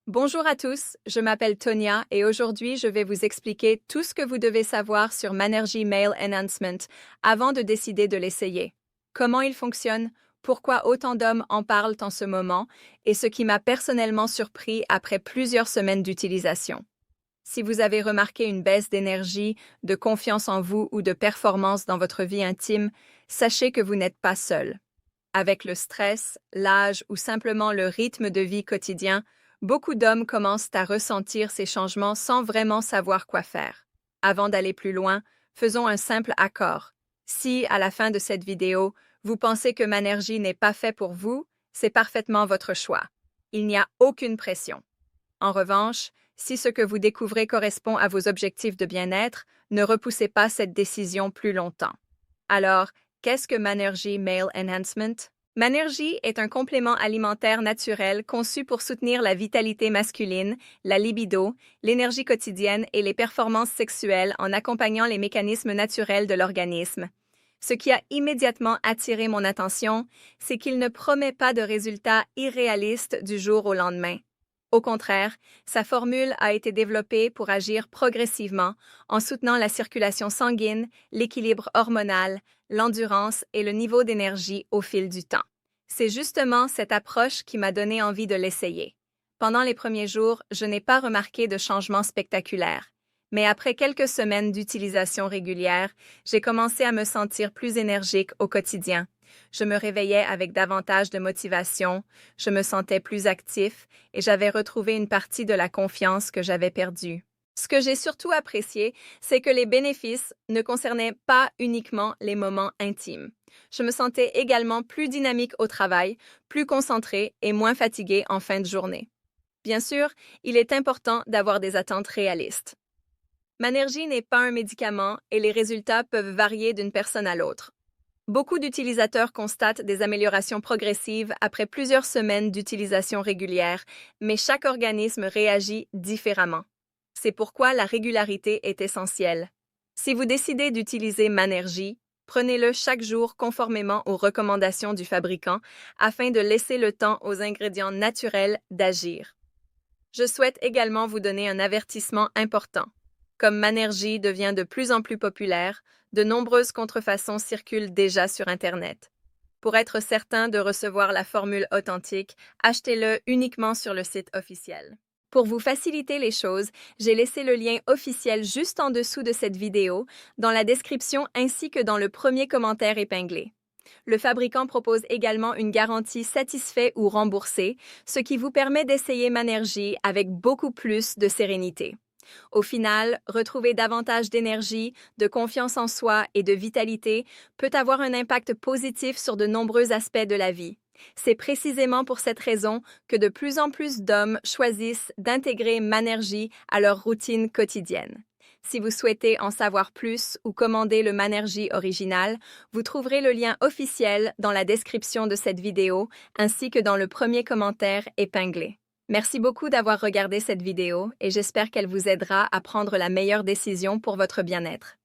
Bonjour à tous, je m'appelle Tonia et aujourd'hui je vais vous expliquer tout ce que vous devez savoir sur Manergy Male Enhancement avant de décider de l'essayer. Comment il fonctionne, pourquoi autant d'hommes en parlent en ce moment et ce qui m'a personnellement surpris après plusieurs semaines d'utilisation. Si vous avez remarqué une baisse d'énergie, de confiance en vous ou de performance dans votre vie intime, sachez que vous n'êtes pas seul. Avec le stress, l'âge ou simplement le rythme de vie quotidien, beaucoup d'hommes commencent à ressentir ces changements sans vraiment savoir quoi faire. Avant d'aller plus loin, faisons un simple accord. Si, à la fin de cette vidéo, vous pensez que Manergy n'est pas fait pour vous, c'est parfaitement votre choix. Il n'y a aucune pression. En revanche, si ce que vous découvrez correspond à vos objectifs de bien-être, ne repoussez pas cette décision plus longtemps. Alors, qu'est-ce que Manergy Male Enhancement? Manergy est un complément alimentaire naturel conçu pour soutenir la vitalité masculine, la libido, l'énergie quotidienne et les performances sexuelles en accompagnant les mécanismes naturels de l'organisme. Ce qui a immédiatement attiré mon attention, c'est qu'il ne promet pas de résultats irréalistes du jour au lendemain. Au contraire, sa formule a été développée pour agir progressivement en soutenant la circulation sanguine, l'équilibre hormonal, l'endurance et le niveau d'énergie au fil du temps. C'est justement cette approche qui m'a donné envie de l'essayer. Pendant les premiers jours, je n'ai pas remarqué de changement spectaculaire. Mais après quelques semaines d'utilisation régulière, j'ai commencé à me sentir plus énergique au quotidien. Je me réveillais avec davantage de motivation, je me sentais plus actif et j'avais retrouvé une partie de la confiance que j'avais perdue. Ce que j'ai surtout apprécié, c'est que les bénéfices ne concernaient pas uniquement les moments intimes. Je me sentais également plus dynamique au travail, plus concentrée et moins fatiguée en fin de journée. Bien sûr, il est important d'avoir des attentes réalistes. Manergy n'est pas un médicament et les résultats peuvent varier d'une personne à l'autre. Beaucoup d'utilisateurs constatent des améliorations progressives après plusieurs semaines d'utilisation régulière, mais chaque organisme réagit différemment. C'est pourquoi la régularité est essentielle. Si vous décidez d'utiliser Manergy, prenez-le chaque jour conformément aux recommandations du fabricant afin de laisser le temps aux ingrédients naturels d'agir. Je souhaite également vous donner un avertissement important. Comme Manergy devient de plus en plus populaire, de nombreuses contrefaçons circulent déjà sur Internet. Pour être certain de recevoir la formule authentique, achetez-le uniquement sur le site officiel. Pour vous faciliter les choses, j'ai laissé le lien officiel juste en dessous de cette vidéo, dans la description ainsi que dans le premier commentaire épinglé. Le fabricant propose également une garantie satisfait ou remboursé, ce qui vous permet d'essayer Manergy avec beaucoup plus de sérénité. Au final, retrouver davantage d'énergie, de confiance en soi et de vitalité peut avoir un impact positif sur de nombreux aspects de la vie. C'est précisément pour cette raison que de plus en plus d'hommes choisissent d'intégrer Manergy à leur routine quotidienne. Si vous souhaitez en savoir plus ou commander le Manergy original, vous trouverez le lien officiel dans la description de cette vidéo ainsi que dans le premier commentaire épinglé. Merci beaucoup d'avoir regardé cette vidéo et j'espère qu'elle vous aidera à prendre la meilleure décision pour votre bien-être.